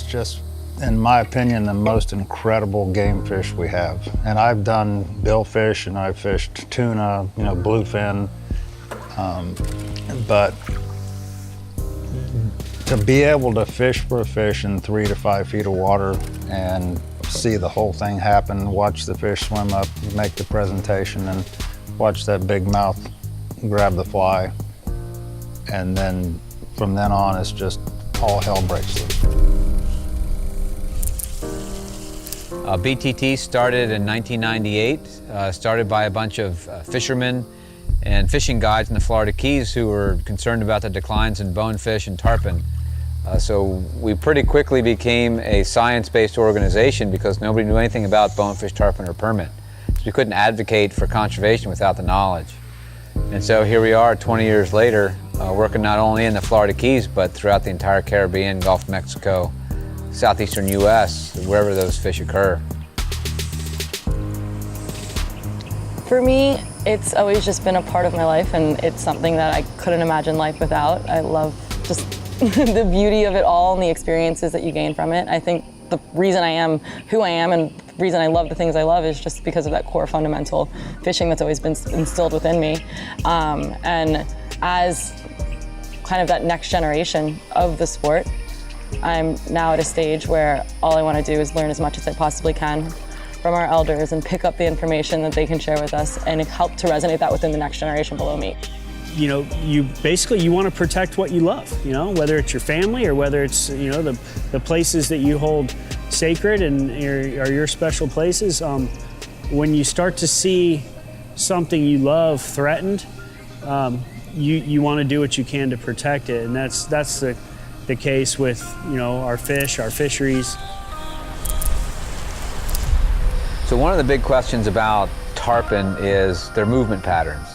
just, in my opinion, the most incredible game fish we have. And I've done billfish and I've fished tuna, you know, bluefin, but to be able to fish for a fish in 3 to 5 feet of water and see the whole thing happen, watch the fish swim up, make the presentation, and watch that big mouth grab the fly, and then from then on it's just all hell breaks loose. BTT started in 1998, started by a bunch of fishermen and fishing guides in the Florida Keys who were concerned about the declines in bonefish and tarpon. So we pretty quickly became a science-based organization because nobody knew anything about bonefish, tarpon, or permit. So we couldn't advocate for conservation without the knowledge. And so here we are 20 years later, working not only in the Florida Keys, but throughout the entire Caribbean, Gulf of Mexico, southeastern US, wherever those fish occur. For me, it's always just been a part of my life, and it's something that I couldn't imagine life without. I love just the beauty of it all and the experiences that you gain from it. I think the reason I am who I am and the reason I love the things I love is just because of that core fundamental fishing that's always been instilled within me. And as kind of that next generation of the sport, I'm now at a stage where all I want to do is learn as much as I possibly can from our elders and pick up the information that they can share with us and help to resonate that within the next generation below me. You know, you want to protect what you love, you know, whether it's your family or whether it's, you know, the places that you hold sacred and are your special places. When you start to see something you love threatened, you want to do what you can to protect it, and that's the case with, you know, our fish, our fisheries. So one of the big questions about tarpon is their movement patterns.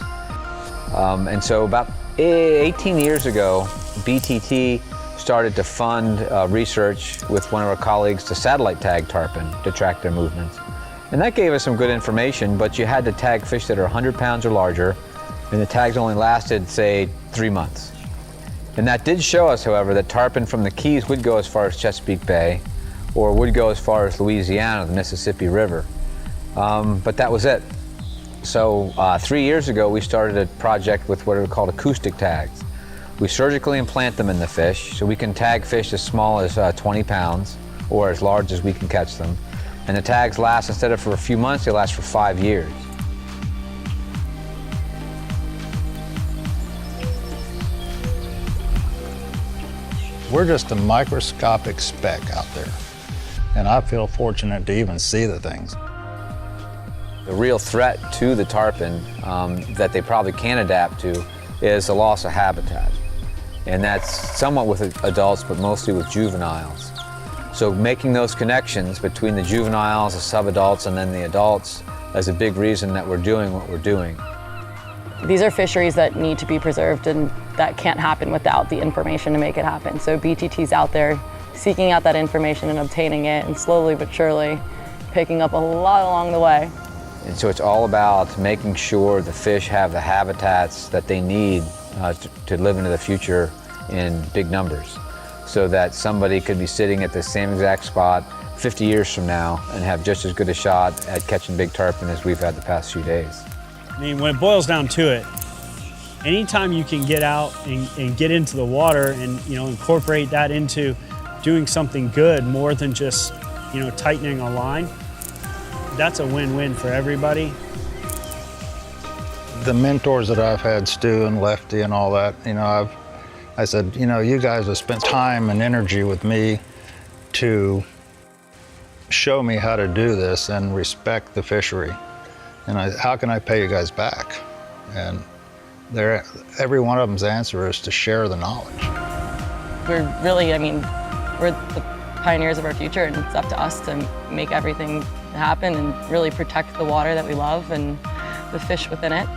And so about 18 years ago, BTT started to fund research with one of our colleagues to satellite tag tarpon to track their movements. And that gave us some good information, but you had to tag fish that are 100 pounds or larger, and the tags only lasted, say, 3 months. And that did show us, however, that tarpon from the Keys would go as far as Chesapeake Bay or would go as far as Louisiana, the Mississippi River. But that was it. So 3 years ago, we started a project with what are called acoustic tags. We surgically implant them in the fish, so we can tag fish as small as 20 pounds or as large as we can catch them. And the tags last, instead of for a few months, they last for 5 years. We're just a microscopic speck out there, and I feel fortunate to even see the things. The real threat to the tarpon that they probably can adapt to is the loss of habitat. And that's somewhat with adults, but mostly with juveniles. So making those connections between the juveniles, the subadults, and then the adults is a big reason that we're doing what we're doing. These are fisheries that need to be preserved, and that can't happen without the information to make it happen. So BTT's out there seeking out that information and obtaining it, and slowly but surely picking up a lot along the way. And so it's all about making sure the fish have the habitats that they need to live into the future in big numbers, so that somebody could be sitting at the same exact spot 50 years from now and have just as good a shot at catching big tarpon as we've had the past few days. I mean, when it boils down to it, anytime you can get out and get into the water and, you know, incorporate that into doing something good more than just, you know, tightening a line, that's a win-win for everybody. The mentors that I've had, Stu and Lefty and all that, you know, I said, you know, you guys have spent time and energy with me to show me how to do this and respect the fishery. And how can I pay you guys back? And every one of them's answer is to share the knowledge. We're really, I mean, we're the pioneers of our future, and it's up to us to make everything happen and really protect the water that we love and the fish within it.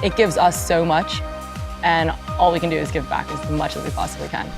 It gives us so much, and all we can do is give back as much as we possibly can.